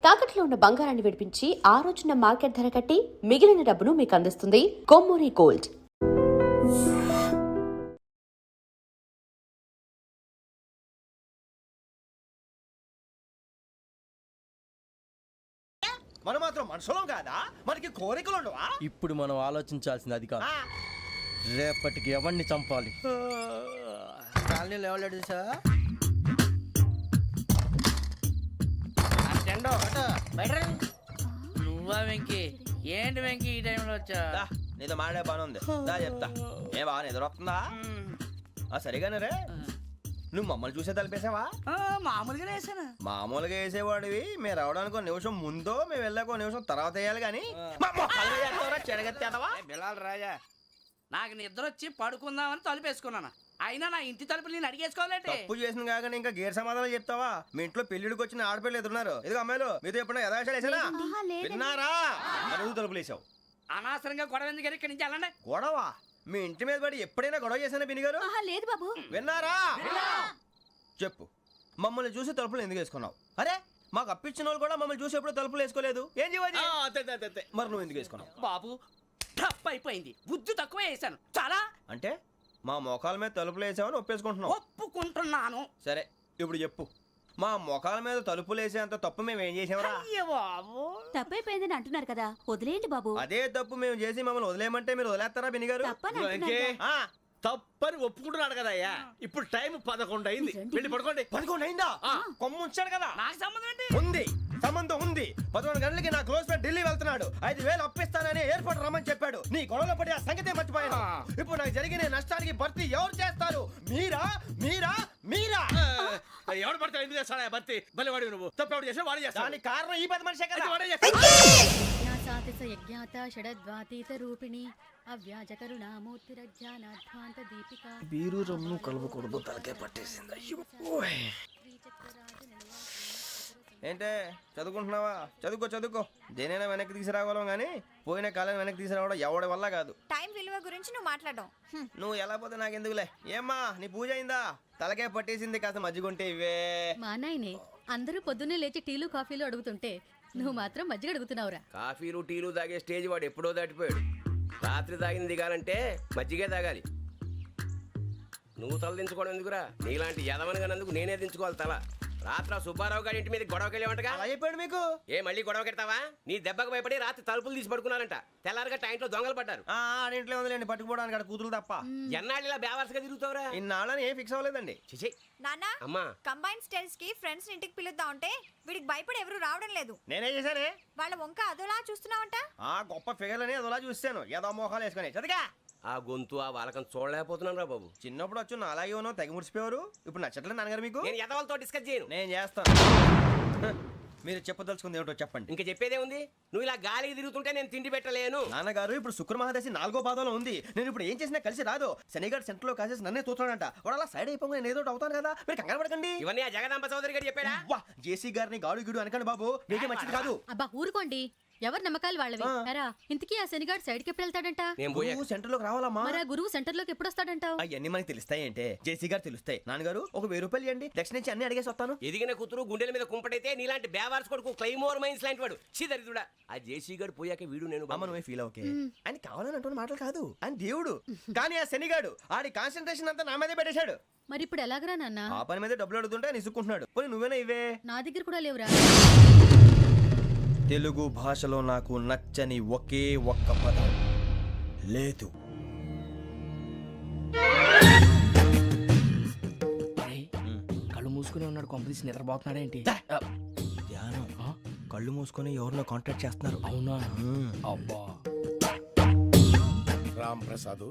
తాకట్లో ఉన్న బంగారాన్ని విడిపించి ఆ రోజున మార్కెట్ ధర కట్టి మిగిలిన డబ్బును మీకు అందిస్తుంది కొమ్మూరి గోల్డ్. మనం మాత్రం మనుషులం కాదా? మనకి కోరికలు ఉండవా? ఇప్పుడు మనం ఆలోచించాల్సింది అది కాదు, రేపటికి ఎవరిని చంపాలి. కాలనీలో ఎవరు సార్? నువ్వా వెంకీ? ఏంటి వెంకీ ఈ టైంలో వచ్చా? నీతో మాడే పని ఉంది, దా చెప్తా. ఏ బాగా నిద్రొస్తుందా? సరిగానే రే, నువ్వు మమ్మల్ని చూసే తలిపేసావా? మామూలుగానే వేసాను. మామూలుగా వేసేవాడివి. మేము రావడానికి ఒక నిమిషం ముందో మేము వెళ్ళాక ఒక నిమిషం తర్వాత వేయాలి కానీ బిలాల్ రాజా, నాకు నిద్ర వచ్చి పడుకుందామని తలుపేసుకున్నాను. అయినా నా ఇంటి తలుపులు నేను అడిగేసుకోవాలంటే తప్పు చేసిన కాక ఇంకా గేర్ సమాధానం చెప్తావా? మీ ఇంట్లో పెళ్లిడికి వచ్చిన ఆడపిల్లలు ఎదురున్నారు. ఇదిగో అమ్మాయిలు, మీతో ఎప్పుడైనా యథాశాలు వేసానా? విన్నారా? అడుగు తలుపులు వేసావు. అనవసరంగా గొడవ ఎందుకు ఇక్కడి నుంచి వెళ్ళండి. గొడవ? మీ ఇంటి మీద పడి ఎప్పుడైనా గొడవ చేశానా బిని గారు? లేదు బాబు. విన్నారా? చెప్పు, మమ్మల్ని చూసి తలుపులు ఎందుకు వేసుకున్నావు? అరే, మాకు అప్పించిన వాళ్ళు కూడా మమ్మల్ని చూసి ఎప్పుడు తలుపులు వేసుకోలేదు. ఏం చేయాలి? మరి నువ్వు ఎందుకు వేసుకున్నావు? బాబు టప్ అయిపోయింది, బుద్ధి తక్కువ వేసాను చాలా. అంటే మా మోకాల మీద తలుపులు వేసామని ఒప్పేసుకుంటున్నావు? ఒప్పుకుంటున్నాను. సరే, ఇప్పుడు చెప్పు, మా మొఖాల మీద తలుపులు వేసేంత తప్పు మేము ఏం చేసామరా? అయ్యో బాబు, తప్పైపోయిందని అంటున్నారు కదా, వదిలేయండి బాబు. అదే తప్పు మేము చేసి మమ్మల్ని వదిలేయమంటే మీరు వదిలేస్తారా బిని గారు? తప్పని ఒప్పుకుంటున్నాడు కదా అయ్యా. ఇప్పుడు టైం 11 అయింది, వెళ్ళి పడుకోండి. 11 అయిందా? కొమ్ము ఉంచాడు కదా. నాకు సంబంధం ఏంటి? ఉంది, సంబంధం ఉంది. 11 గంటలకి నా క్లోజ్ ఫ్రెండ్ ఢిల్లీ వెళ్తున్నాడు. 5,000 అప్పిస్తానని ఎయిర్పోర్ట్ రమ్మని చెప్పాడు. నీ గొడవలో పడి ఆ సంగతే మర్చిపోయాను. ఇప్పుడు నాకు జరిగిన నష్టానికి భర్తీ ఎవరు చేస్తారు? మీరా మీరా మీరా? ఎవడు పడితే ఎందుకు చేస్తాడా భర్తీ? భలే వాడి నువ్వు. తప్పు ఎవడు చేసినా వాడే చేస్తాడు. దానికి కారణం ఈ 10 మనిషే కదా. వాడే చేస్తాడు. బీరు రమ్ము కలపకూడదు, తలకే పట్టేసింది. ఏంటే చదువుకుంటున్నావా? చదువుకో చదువుకో. దేనైనా వెనక్కి తీసుకురావాలం కానీ పోయిన కాలం వెనక్కి తీసుకురావడం ఎవడి వల్ల కాదు. టైం విలువ గురించి నువ్వు మాట్లాడడం. నువ్వు ఎలా పోతే నాకు ఎందుకులే. ఏమ్మా, నీ పూజ అయిందా? తలకే పట్టేసింది, కాస్త మజ్జిగుంటే ఇవే. మా నాయనే అందరూ పొద్దున్నే లేచి టీలు కాఫీలు అడుగుతుంటే నువ్వు మాత్రం మజ్జిగ అడుగుతున్నావురా. కాఫీలు టీలు తాగే స్టేజ్ వాడు ఎప్పుడో దాటిపోయాడు. రాత్రి తాగింది దిగాలంటే మజ్జిగే తాగాలి. నువ్వు తల దించుకోవడం ఎందుకురా? నీలాంటి యదవనగానందుకు నేనే దించుకోవాలి తల. రాత్రి సుబ్బారావు గారి ఇంటి మీద గొడవకి వెళ్ళేవంటగా. అలా చెప్పాడు మీకు? ఏ మళ్ళీ గొడవ కెడతావా? నీ దెబ్బకు భయపడి రాత్రి తలుపులు తీసి పడుకున్నారంట. తెల్లారగా టైంట్లో దొంగలు పడ్డారు. ఆడింట్లో ఉందిలేండి, పట్టుకుపోవడానికి అక్కడ కూతురు తప్ప. ఎన్నాళ్ళు ఇలా బేవర్స్గా తిరుగుతావురా? ఇన్నాళ్ళని ఏం ఫిక్స్ అవ్వలేదండి. చిచి నాన్న, అమ్మా, కంబైన్ స్టైల్స్ కి ఫ్రెండ్స్ ఇంటికి పిలుద్దాం అంటే వీడికి భయపడి ఎవరు రావడం లేదు. నేనే చేశానే. వాళ్ళ వంక అదోలా చూస్తున్నావంట. గొప్ప ఫిగర్ అని అదోలా చూస్తాను. ఏదో మోహాలు వేసుకొని చదిగా. ఆ గొంతు ఆ వాలకం చూడలేకపోతున్నాను రా బాబు. చిన్నప్పుడు వచ్చి నా అలాగే ఉన్నావు, తెగ ముడిచిపోయారు. ఇప్పుడు నచ్చట్లేదు నాన్నగారు మీకు? నేను యదవలతో డిస్కస్ చేయను. నేను చేస్తాను. మీరు చెప్పదలుచుకుంది ఏమిటో చెప్పండి. ఇంకా చెప్పేదే ఉంది. నువ్వు ఇలా గాలికి తిరుగుతుంటే నేను తిండి పెట్టలేను. నాన్నగారు, ఇప్పుడు శుక్ర మహాదశి 4వ పాదంలో ఉంది. నేను ఇప్పుడు ఏం చేసినా కలిసి రాదు. శనిగారు సెంటర్ లో కాసేసి నన్నే చూస్తాడంట. వాడు అలా సైడ్ అయిపోయి నేను ఏదో అవుతాను కదా. మీరు కంగారు పడకండి. ఇవన్నీ ఆ జగదాంబ చౌదరి గారు చెప్పాడా? జేసీ గారిని గాడు గిడు అనకండి బాబు, మీకే మంచిది కాదు. అబ్బా ఊరుకోండి, ఎవరి నమ్మకాలు వాళ్ళవి. అరా ఇంతకీ ఆ శనిగాడు సైడ్కి ఎప్పుడు వెళ్తాడంట? నువ్వు సెంటర్ లోకి రావాలమ్మా. మరి ఆ గురువు సెంటర్ లోకి ఎప్పుడు వస్తాడంటావు? అవన్నీ మనకి తెలుస్తాయి అంటే జేసీ గారు తెలుస్తాయి. నాన్నగారు, ఒక 1000 రూపాయలు ఇవ్వండి, దక్షిణ నుంచి అన్ని అడిగేసి వస్తాను. ఎదిగిన కూతురు గుండెల మీద కుంపటైతే నీలాంటి బేవార్స్ కొడుకు క్లైమోర్ మైన్స్ లాంటి వాడు చీదరిదుడా. ఆ జేసీ గారు పోయాక వీడు నేను అమ్మ నువ్వే ఫీల్ ఓకే. ఆయన కావాలని అంటున్న మాటలు కాదు, ఆయన దేవుడు. కానీ ఆ శనిగాడు ఆడి కాన్సన్ట్రేషన్ అంతా నా మీదే పెట్టేశాడు. మరి ఇప్పుడు ఎలాగరా నాన్న? ఆ పని మీద డబ్బులు అడుగుతుంటే నిసుక్కుంటున్నాడు. పోనీ నువ్వేనా ఇవే? నా దగ్గర కూడా లేవురా. తెలుగు భాషలో నాకు నచ్చని ఒకే ఒక్క పదం లేదు. కళ్ళు మూసుకుని ఉన్నాడు, కొంపదీసి నిద్రపోతున్నాడేంటి? ధ్యానం. కళ్ళు మూసుకొని ఎవరినో కాంటాక్ట్ చేస్తున్నారు. అవునా? అబ్బా రామ్ ప్రసాద్,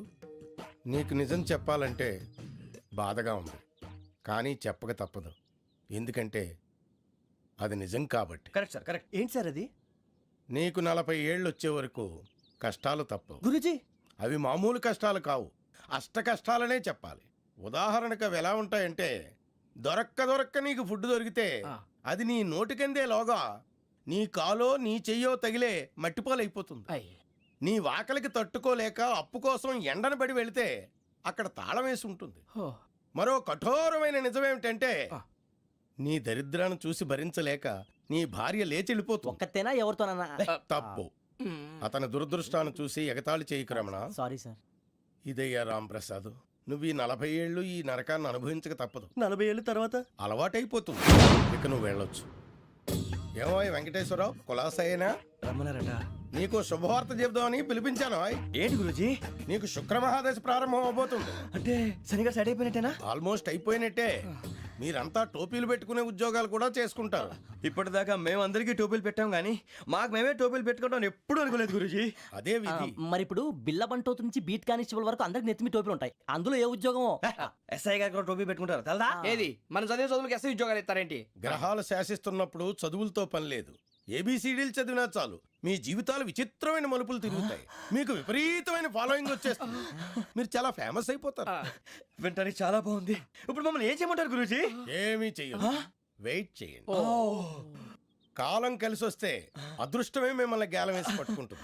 నీకు నిజం చెప్పాలంటే బాధగా ఉంది, కానీ చెప్పక తప్పదు. ఎందుకంటే అది నిజం కాబట్టి. Correct sir, correct. ఏంటి సార్ అది? నీకు 40 ఏళ్ళు వచ్చే వరకు కష్టాలు తప్పవు గురూజీ. అవి మామూలు కష్టాలు కావు, అష్ట కష్టాలనే చెప్పాలి. ఉదాహరణకు అవి ఎలా ఉంటాయంటే, దొరక్క నీకు ఫుడ్ దొరికితే అది నీ నోటికందే లోగా నీ కాలో నీ చెయ్యో తగిలే మట్టిపాలైపోతుంది. నీ వాకలికి తట్టుకోలేక అప్పు కోసం ఎండను పడి వెళితే అక్కడ తాళం వేసి ఉంటుంది. మరో కఠోరమైన నిజమేమిటంటే, నీ దరిద్రాన్ని చూసి భరించలేక నీ భార్య లేచి వెళ్ళిపోతుంది. ఒక్కతేనా ఎవరితోనన్నా? తప్పు. అతని దురదృష్టాన్ని చూసి ఎగతాళి చేయకు రమణ. Sorry sir. ఇదయ్యా రాంప్రసాద్, నువ్వు ఈ 40 ఏళ్ళు ఈ నరకాన్ని అనుభవించక తప్పదు. 40 ఏళ్ళ తర్వాత అలవాటైపోతుంది. ఇక నువ్వు వెళ్ళొచ్చు. ఏమో వెంకటేశ్వరరావు, కులాసైనా రమ్మన్నారట. నీకు శుభవార్త చెబుదామని పిలిపించాను. ఏంటి గురూజీ? నీకు శుక్రమహాదశ ప్రారంభం అవబోతుంది. అంటే సరిగా సెట్ అయిపోయినట్టేనా? ఆల్మోస్ట్ అయిపోయినట్టే. మీరంతా టోపీలు పెట్టుకునే ఉద్యోగాలు కూడా చేసుకుంటారు. ఇప్పటిదాకా మేమందరికీ టోపీలు పెట్టాం కానీ మాకు మేమే టోపీలు పెట్టుకుంటాం ఎప్పుడు అనుకోలేదు గురూజీ. అదే విధి. మరి ఇప్పుడు బిల్ల బంటోతు నుంచి బీట్ కానిస్టేబుల్ వరకు అందరికి నెత్తిమి టోపీలు ఉంటాయి. అందులో ఏ ఉద్యోగం? ఎస్ఐ గారు కూడా టోపీ పెట్టుకుంటారు తెలదా? ఏది మన చదివే చదువులకు ఎస్ఐ ఉద్యోగాలు ఇస్తారేంటి? గ్రహాలు శాసిస్తున్నప్పుడు చదువులతో పని లేదు. ఏబిసిడీలు చదివినా చాలు మీ జీవితాలు విచిత్రమైన మలుపులు తిరుగుతాయి. మీకు విపరీతమైన ఫాలోయింగ్ వచ్చేస్తుంది. మీరు చాలా ఫేమస్ అయిపోతారు. వింటానికి చాలా బాగుంది. ఇప్పుడు మమ్మల్ని ఏం చేయమంటారు గురూజీ? ఏమీ చెయ్యదు. వెయిట్ చేయండి. కాలం కలిసి వస్తే అదృష్టమే మిమ్మల్ని గేలం వేసి పట్టుకుంటుంది.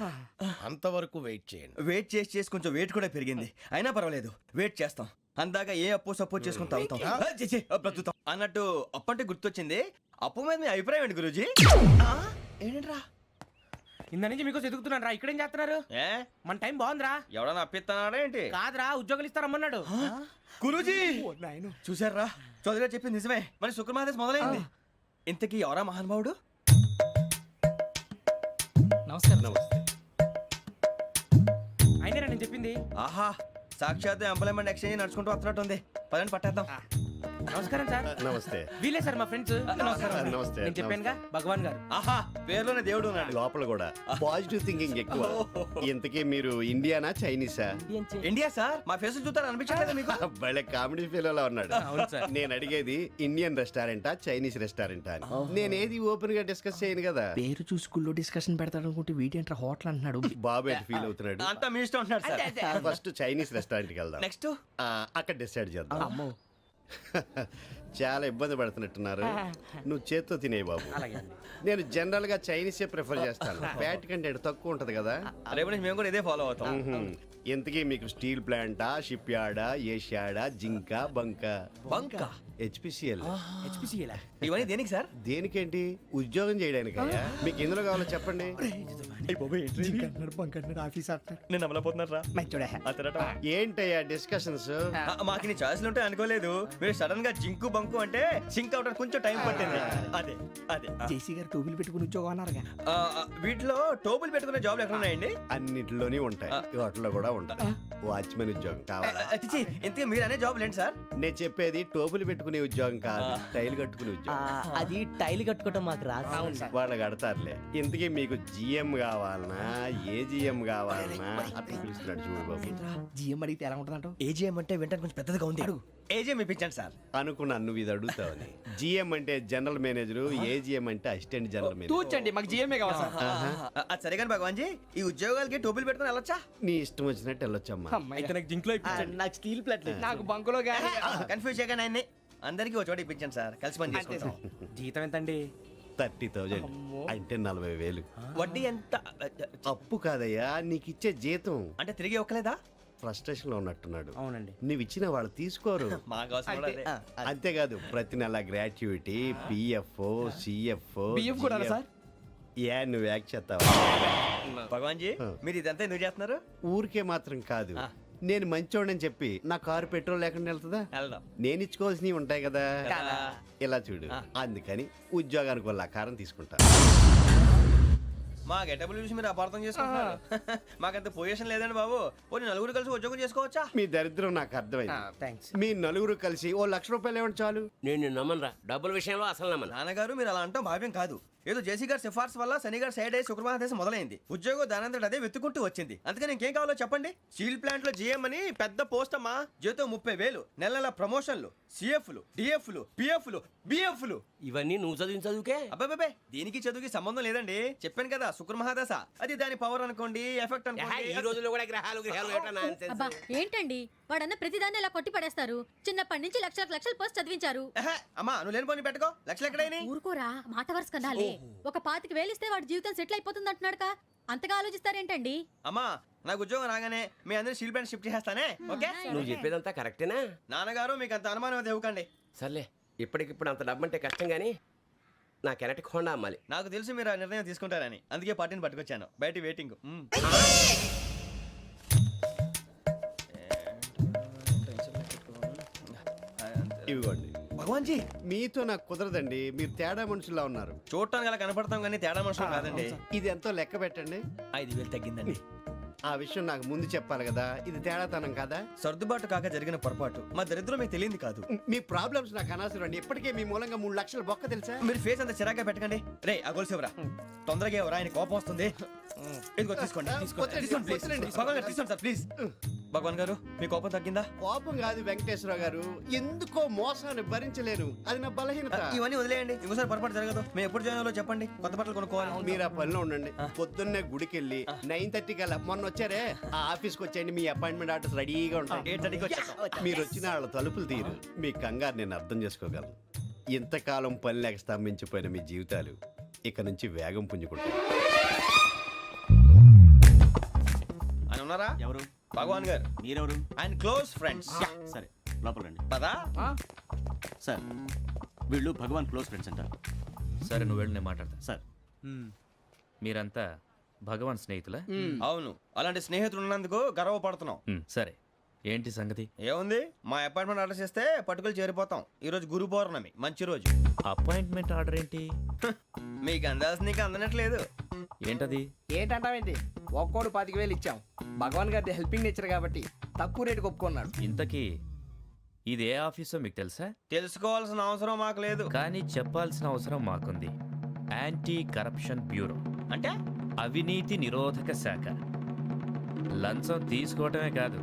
అంతవరకు వెయిట్ చేయండి. వెయిట్ చేసి కొంచెం వెయిట్ కూడా పెరిగింది. అయినా పర్వాలేదు, వెయిట్ చేస్తాం. అందాక ఏ అప్పు సపోర్ట్ చేసుకుని తాగుతాం. బ్రతుకుతాం అన్నట్టు అప్పు అంటే గుర్తొచ్చింది. అప్పు మీద మీ అభిప్రాయం ఏంటి గురూజీ? ఏంటరా ఇంత నుంచి మీకు ఎదుగుతున్నాను రా. ఇక్కడేం చేస్తున్నారు? ఏ మన టైం బాగుందిరా. ఎవడన్నా అప్పిస్తున్నాడా ఏంటి? కాదురా, ఉద్యోగాలు ఇస్తారమ్మన్నాడు. గురూజీ చూసారా, చౌదరిగా చెప్పింది నిజమే. మరి శుక్రమహాదేశ్ మొదలైంది. ఇంతకీ ఎవరా మహానుభావుడు? నమస్కారం. అయినా నేను చెప్పింది. ఆహా, సాక్షాత్ ఎంప్లాయ్మెంట్ ఎక్స్చేంజ్ నడుచుకుంటూ వస్తున్నట్టు ఉంది. పదండి పట్టేద్దాం. నమస్కారం సార్. నమస్తే. వీలే సార్ మా ఫ్రెండ్స్. నమస్తే. నేను చెప్పానుగా భగవాన్ గారు. ఆహా, పేర్లోనే దేవుడు ఉన్నాడు. లోపల కూడా పాజిటివ్ థింకింగ్ ఎక్కువ. ఇంతకీ మీరు ఇండియానా చైనీసా? India sir. మా ఫేస్ చూస్తారు అనిపించలేదు మీకు? భలే కామెడీ ఫీల్ ఉన్నాడు. నేను అడిగేది ఇండియన్ రెస్టారెంటా చైనీస్ రెస్టారెంటా అని. నేనేది ఓపెన్ గా డిస్కస్ చేయను కదా. పేరు చూసి స్కూల్లో డిస్కషన్ పెడతాడు అనుకుంటే వీటేంట్రా హోటల్ అంటున్నాడు. బాబు ఎట్ ఫీల్ అవుతున్నాడు. అంతా మీ ఇష్టం ఉంటున్నారు సార్. ఫస్ట్ చైనీస్ రెస్టారెంట్ కి వెళ్దాం. నెక్స్ట్ అక్కడ డిసైడ్ చేద్దాం. చాలా ఇబ్బంది పడుతున్నట్టున్నారు. నువ్వు చేత్తో తినే బాబు. నేను జనరల్ గా చైనీసే ప్రిఫర్ చేస్తాను. ఫ్యాట్ కంటెంట్ తక్కువ ఉంటది కదా. రేపు నుంచి మేము కూడా ఇదే ఫాలో అవుతాం. ఇంతకీ మీకు స్టీల్ ప్లాంటా, షిప్ యార్డా, ఏషియాడా, జింక, బంకా? బంక, హెచ్పిసిఎల్. ఇవన్నీ దేనికి సార్? దేనికేంటి? ఉద్యోగం చేయడానికి. మీకు ఎందులో కావాలో చెప్పండి. నేను అమలపోతున్నారా? ఏంటయ్యా డిస్కషన్స్? మాకు నీ ఛాయిస్లు ఉంటాయి అనుకోలేదు. మీరు సడన్ గా జింకు బంకు అంటే సింక్ అవడానికి కొంచెం టైం పట్టింది. అదే అదే జేసీ గారు టోపీలు పెట్టుకుని ఉద్యోగం అన్నారుగా. వీటిలో టోపులు పెట్టుకునే జాబ్లు ఎక్కడ ఉన్నాయండి? అన్నిటిలోనే ఉంటాయి. వాటిలో కూడా ఉంటాయి. వాచ్మెన్ ఉద్యోగం కావాలా? ఇంతకీ మీరు అనే జాబ్ ఏంటి సార్? నేను చెప్పేది టోపులు పెట్టుకునే ఉద్యోగం కాదు, టైల్ కట్టుకునే ఉద్యోగం. అది టైల్ కట్టుకోవటం మాకు రాదు. వాళ్ళు కడతారులే. ఇంతకీ మీకు జిఎం కావాలనా, ఏ జిఎం కావాలనా? అట్లా పిలుస్తున్నాడు చూడు బాబు. జిఎం అడిగితే ఎలా ఉంటుందంట? ఏజీఎం అంటే వింటానికి కొంచెం పెద్దదిగా ఉంది. ఏజీఎం ఇప్పించండి సార్. అనుకున్నాను నువ్వు ఇది అడుగుతావని. జిఎం అంటే జనరల్ మేనేజర్, ఏజిఎం అంటే అసిస్టెంట్ జనరల్ మేనేజర్. తూచండి, మాకు జిఎంఏ కావాలి సార్. అది సరే కానీ భగవాన్ జీ, ఈ ఉద్యోగాలకి టోపులు పెట్టుకుని వెళ్ళొచ్చా? నీ ఇష్టం వచ్చినట్టు వెళ్ళొచ్చమ్మా. అయితే నాకు జింక్లో నాకు స్టీల్ ప్లేట్ నాకు బంకులో గానీ. కన్ఫ్యూజ్ చేయగానే ఆయన్ని అందరికీ ఒక చోట ఇప్పించండి సార్. కలిసి పని చేసుకుంటాం. జీతం ఎంతండి? 30,000 అంటే 40,000. వడ్డీ ఎంత? అప్పు కాదయ్యా, నీకు ఇచ్చే జీతం. అంటే తిరిగి ఒక్కలేదా? ఫ్రస్ట్రేషన్ లో ఉన్నట్టున్నాడు. అవునండి. నువ్వు ఇచ్చిన వాళ్ళు తీసుకోరు. మాకు అవసరం కూడా అదే. అంతేకాదు ప్రతి నెల గ్రాట్యుటీ, పిఎఫ్, సిఎఫ్. బియ్యం కూడా సార్? ఏ నువ్వు యాక్ట్ చేస్తావా? భగవాన్ జీ, మీరు ఇదంతా ఎందుకు చేస్తున్నారు? ఊరికే మాత్రం కాదు. నేను మంచోడని చెప్పి నా కారు పెట్రోల్ లేకుండా వెళ్తుందా? వెళ్దాం. నేను ఇచ్చుకోవాల్సినవి ఉంటాయి కదా. ఇలా చూడు, అందుకని ఉద్యోగానికి వాళ్ళ ఆకారం తీసుకుంటా. మా గెటబుల్ చూసి మీరు అపార్థం చేసుకుంటున్నారు. మాకంత పొజిషన్ లేదండి బాబు. ఓ నలుగురు కలిసి ఉద్యోగం చేసుకోవచ్చా? మీ దరిద్రం నాకు అర్థమైంది. మీ నలుగురు కలిసి ఓ ₹1,00,000 ఇవ్వండి చాలు. నేను నమ్మనరా, డబ్బుల విషయంలో అసలు నమ్మను. నాన్నగారు మీరు అలా అంటాం భావ్యం కాదు. ఏదో జేసీ గారి సిఫార్సు వల్ల శని గారు సైడ్ అయ్యి శుక్రమహాదేశం మొదలైంది. ఉద్యోగం దానంతటి అదే వెతుకుంటూ వచ్చింది. అందుకని ఇంకేం కావాలో చెప్పండి. స్టీల్ ప్లాంట్ లో జీఎం అని పెద్ద పోస్ట్ అమ్మా. జీతం 30,000, నెల నెల ప్రమోషన్లు, సిఎఫ్లు, డిఎఫ్లు, పిఎఫ్లు, బిఎఫ్లు. ఇవన్నీ నువ్వు చదివిన చదువుకే? అబ్బాబే, దీనికి చదువుకి సంబంధం లేదండి. చెప్పాను కదా, శుక్రమహాదశ. అది దాని పవర్ అనుకోండి, ఎఫెక్ట్ అనుకోండి. ఈ రోజుల్లో కూడా గ్రహాలు అబ్బా ఏంటండి వాడన్న ప్రతిదాన్ని ఇలా కొట్టి పడేస్తారు. చిన్నప్పటి నుంచి లక్షల పోస్ట్ చదివించారు. అమ్మా నువ్వు లేని పోనీ పెట్టుకో. లక్షలు ఎక్కడైనా ఊరుకోరా, మాట వరుస కదాలే. ఒక 25,000 ఇస్తే వాడి జీవితం సెటిల్ అయిపోతుంది అంటున్నాడుగా. అంతగా ఆలోచిస్తారేంటండి? అమ్మా నాకు ఉద్యోగం రాగానే మీ అందరూ స్టీల్ ప్లాంట్ షిఫ్ట్ చేస్తానే. ఓకే? నువ్వు చెప్పేదంతా కరెక్టేనా? నాన్నగారు మీకు అంత అనుమానం అది ఇవ్వకండి. సర్లే, ఇప్పటికిప్పుడు అంత డబ్బంటే కష్టం గానీ నా కెనటిక్ హోండా అమ్మాలి. నాకు తెలుసు మీరు ఆ నిర్ణయం తీసుకుంటారని, అందుకే పార్టీని పట్టుకొచ్చాను. బయట వెయిటింగ్. ఇవ్వండి. భగవాన్ జీ, మీతో నాకు కుదరదండి, మీరు తేడా మనుషుల్లా ఉన్నారు. చూడటానికి అలా కనపడతాం కానీ తేడా మనుషులు కాదండి. ఇది ఎంతో లెక్క పెట్టండి. 5,000 తగ్గిందండి. ఆ విషయం నాకు ముందు చెప్పాలి కదా, ఇది తేడాతనం కదా. సర్దుబాటు కాక జరిగిన పొరపాటు, మా దరిద్రం మీకు తెలియంది కాదు. మీ ప్రాబ్లమ్స్ నాకు అనవసరం అండి. ఇప్పటికే మీ మూలంగా 3 లక్షలు బొక్క తెలుసా. మీరు ఫేస్ అంత చిరాగ్గా పెట్టకండి. రే ఆ గొలుసు ఎవరా, తొందరగా ఎవరా, ఆయన కోపం వస్తుంది. ఇదిగో తీసుకోండి, తీసుకోండి, please. భగవాన్ గారు తీసుకోండి సార్, ప్లీజ్. భగవాన్ గారు మీ కోపం తగ్గిందా? కోపం కాదు వెంకటేశ్వరరావు గారు, ఎందుకో మోసాన్ని భరించలేను, అది నా బలహీనత. ఇవన్నీ వదిలేయండి, ఇంకోసారి పొరపాటు జరగదు. మేము ఎప్పుడు జాయిన్ అవ్వాలో చెప్పండి, కొత్త బట్టలు కొనుక్కోవాలి. మీరు ఆ పనిలో ఉండండి. పొద్దున్నే గుడికి వెళ్ళి 9:30 కల్లా, మొన్న వచ్చారే ఆ ఆఫీస్కి వచ్చేయండి, మీ అపాయింట్మెంట్ ఆర్డర్స్ రెడీగా ఉంటాయి. 8:30కి వచ్చేస్తాం. మీరు వచ్చిన వాళ్ళ తలుపులు తీరు. మీ కంగారు నేను అర్థం చేసుకోగలను. ఇంతకాలం పని లేక స్తంభించిపోయిన మీ జీవితాలు ఇక నుంచి వేగం పుంజుకుంటాయి. ఆయన ఉన్నారా? ఎవరు? భగవాన్ గారు. మీరెవరు? ఆయన క్లోజ్ ఫ్రెండ్స్. సరే లోపల రండి. పదా? సార్ వీళ్ళు భగవాన్ క్లోజ్ ఫ్రెండ్స్ అంటారు. సరే నువ్వు వెళ్ళి నేను మాట్లాడతా. సార్ మీరంతా భగవాన్ స్నేహితులా? అవును, అలాంటి స్నేహితులు ఉన్నందుకు గర్వపడుతున్నాం. సరే ఏంటి సంగతి? ఏముంది, మా అపాయింట్మెంట్ ఆర్డర్ చేస్తే పట్టుకులు చేరిపోతాం. ఈ రోజు గురు పౌర్ణమి, మంచి రోజు. అపాయింట్మెంట్ ఆర్డర్ ఏంటి? మీకు అందాల్సిన నీకు అందనట్లేదు. ఏంటది? ఏంటంటావేంటి? ఒక్కోడు 25,000 ఇచ్చాం. భగవాన్ గారి హెల్పింగ్ నేచర్ కాబట్టి తక్కువ రేటుకి ఒప్పుకున్నాడు. ఇంతకీ ఇది ఏ ఆఫీసో మీకు తెలుసా? తెలుసుకోవాల్సిన అవసరం మాకు లేదు, కానీ చెప్పాల్సిన అవసరం మాకుంది. యాంటీ కరప్షన్ బ్యూరో అంటే అవినీతి నిరోధక శాఖ. లంచం తీసుకోవటమే కాదు,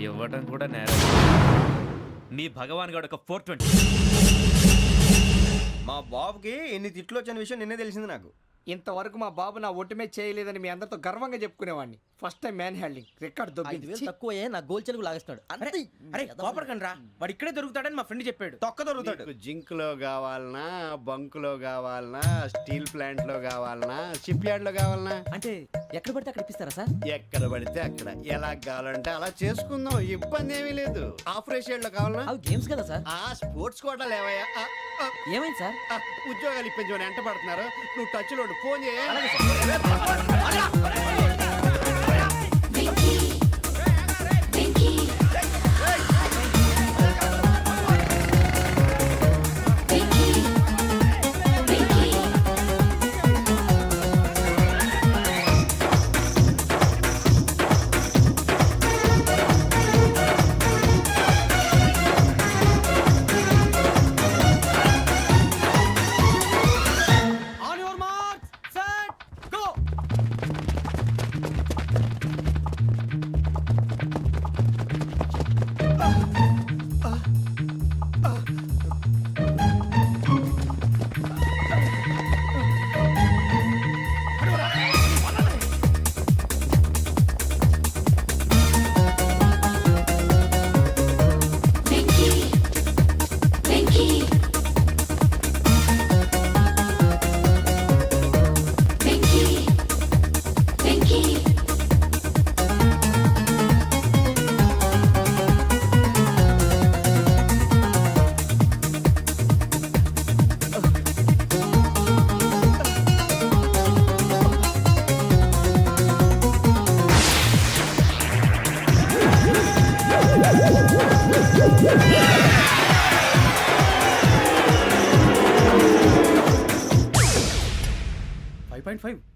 ఇవ్వటం కూడా నేరం. మీ భగవాన్ గారు ఒక 420. మా బాబుకి ఎన్ని తిట్లు వచ్చిన విషయం నిన్నే తెలిసింది నాకు. ఇంతవరకు మా బాబు నా ఒట్టుమే చేయలేదని మీ అందరితో గర్వంగా చెప్పుకునేవాడిని. First time man handing record దొబ్బింది. తక్కువే నా గోల్ చెలుగు లాగేస్తున్నాడు. అరే కోపడకండి రా, వాడు ఇక్కడే దొరుకుతాడని మా ఫ్రెండ్ చెప్పాడు. తొక్క దొరుకుతాడు. మీకు జింక్ లో కావాలనా, బంక్ లో కావాలనా, స్టీల్ ప్లాంట్ లో కావాలనా, షిప్ యార్డ్ లో కావాలనా? అంటే ఎక్కడ పడితే అక్కడ ఇప్పిస్తారా సార్? ఎక్కడ పడితే అక్కడ, ఎలా కావాలంటే అలా చేసుకుందాం, ఇబ్బంది ఏమీ లేదు. ఆపరేషన్ లో కావాలనా? అవి గేమ్స్ కదా సార్. ఆ స్పోర్ట్స్ కోటా లేవయ్యా. ఏమైంది సార్? ఉద్యోగాలు ఇప్పించమని ఎంట పడుతున్నారు. నువ్వు టచ్ లో ఫోన్ చేయ.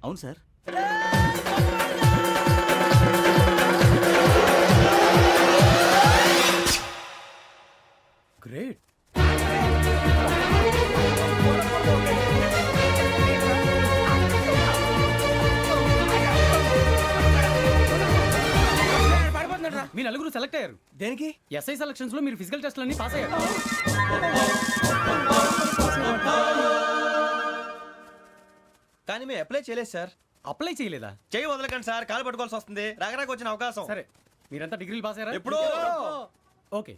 అవును సార్. గ్రేట్. మీ నలుగురు సెలెక్ట్ అయ్యారు. దేనికి? ఎస్ఐ సెలక్షన్స్ లో మీరు ఫిజికల్ టెస్ట్ అన్ని పాస్ అయ్యారు. కానీ మేము అప్లై చేయలేదు సార్. అప్లై చేయలేదా? చేయి వదలకండి సార్, కాలు పట్టుకోవాల్సి వస్తుంది. రాగరాకు వచ్చిన అవకాశం. సరే, మీరంతా డిగ్రీలు పాస్ అయ్యారా? ఎప్పుడో. ఓకే,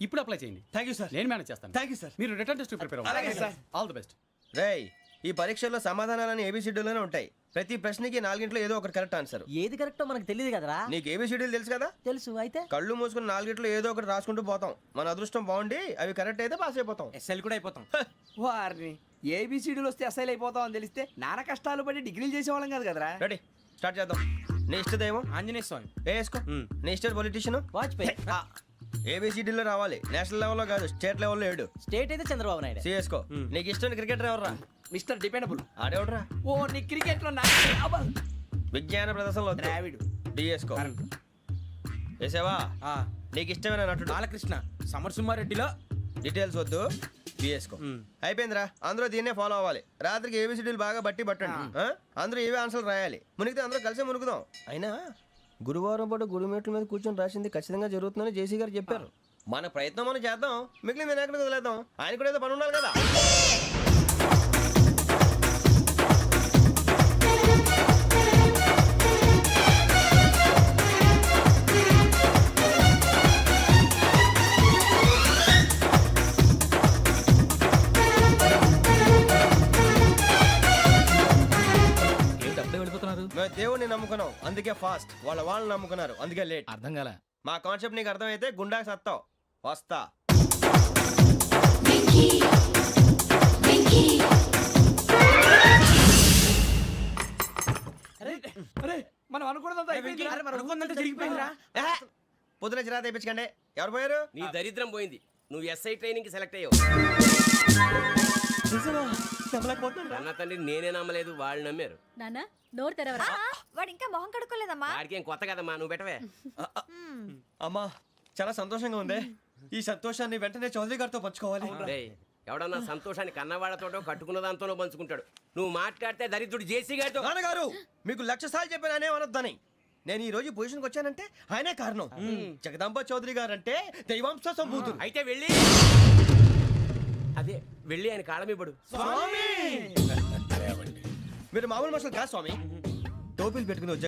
ఇప్పుడు అప్లై చేయండి. Thank you sir. నేను మేనేజ్ చేస్తాను. Thank you sir. మీరు రిటర్న్ టెస్ట్ ప్రిపేర్ అలాగే అవ్వండి. సార్. All the best. రేయ్, ఈ పరీక్షల్లో సమాధానాలని ఏబిసిడ్యూల్లోనే ఉంటాయి. ప్రతి ప్రశ్నకి 4 ఏదో ఒకటి కరెక్ట్ ఆన్సర్. ఏది కరెక్టో మనకు తెలియదు కదరా. నీకు ఏబిసిడ్యూల్ తెలుసు కదా? తెలుసు. అయితే కళ్ళు మూసుకుని 4 ఏదో ఒకటి రాసుకుంటూ పోతాం. మన అదృష్టం బాగుండి అవి కరెక్ట్ అయితే పాస్ అయిపోతాం. ఎస్ఎల్ కూడా అయిపోతాం. వారిని ఏబిసిడీలు వస్తే అసైల్ అయిపోతాం అని తెలిస్తే నాన్న కష్టాలు పడి డిగ్రీలు చేసేవాళ్ళం కాదు కదరా. రెడీ స్టార్ట్ చేద్దాం. నీ ఇష్టదేమో ఆంజనేయ స్వామి. వేసుకో. నీ ఇష్ట పొలిటీషియన్ వాజ్పేయి. ఏబిసిడీలో రావాలి, నేషనల్ లెవెల్లో కాదు, స్టేట్ లెవెల్లో 7. స్టేట్ అయితే చంద్రబాబు నాయుడు. సిఎస్కో. నీకు ఇష్టం క్రికెటర్ ఎవర్రా? Mister dependable. ఆడేవడరా? ఓ నీ క్రికెట్ లో విజ్ఞాన ప్రదర్శనలో ద్రావిడు. డిఎస్కో. వేసావా? నీకు ఇష్టమైన నటుడు బాలకృష్ణ. సమర్సింహారెడ్డిలో డీటెయిల్స్ వద్దు, బిఎస్కో. అయిపోయిందిరా, అందరూ దీన్నే ఫాలో అవ్వాలి. రాత్రికి ఏబిసిడీలు బాగా బట్టి పట్టండి. అందరూ ఏవే ఆన్సర్లు రాయాలి. మునిగితే అందరూ కలిసే మునుగుదాం. అయినా గురువారం పాటు గురుమేట్ల మీద కూర్చొని రాసింది ఖచ్చితంగా జరుగుతుందని జేసీ గారు చెప్పారు. మన ప్రయత్నం మనం చేద్దాం, మిగిలింది నేను ఎక్కడికి వదిలేద్దాం. ఆయన కూడా ఏదో పని ఉండాలి కదా. మేము దేవుడిని నమ్ముకున్నాం, అందుకే ఫాస్ట్. వాళ్ళని నమ్ముకున్నారు, అందుకే లేట్. అర్థం కాల. మా కాన్సెప్ట్ నీకు అర్థమైతే గుండా సత్తావు. వస్తా. మనం అనుకున్నదంతా జరిగిపోయిందిరా. పొద్దున చిరా తెప్పించకండి. ఎవరు పోయారు? నీ దరిద్రం పోయింది. నువ్వు ఎస్ఐ ట్రైనింగ్ సెలెక్ట్ అయ్యావు. అన్న తండ్రి నేనే నమ్మలేదు, వాళ్ళు నమ్మారు. నాన్న నోరు తెరవరా. వాడు ఇంకా మొహం కడుక్కోలేదమ్మా. వాడికి ఏం కొత్త కదమ్మా, నువ్వు పెట్టవే. అమ్మా చాలా సంతోషంగా ఉంది. ఈ సంతోషాన్ని వెంటనే చౌదరి గారితో పంచుకోవాలి. రేయ్, ఎవడన్నా సంతోషాన్ని కన్నవాళ్లతోటో కట్టుకున్న దాంతోనో పంచుకుంటాడు. నువ్వు మాట్లాడితే దరిద్రుడు జేసీ గారితో. నాన్నగారు మీకు 1,00,000 సార్లు చెప్పాను అనే అనొద్దని. నేను ఈ రోజు పొజిషన్కి వచ్చానంటే ఆయనే కారణం. జగదాంబ చౌదరి గారు అంటే దైవాంశ సంభూతుడు. అయితే వెళ్ళి అదే వెళ్ళి ఆయన కాళ్ళమివ్వడు. మీరు మామూలు మనుషులు కాదు స్వామి. టోపీలు పెట్టుకుని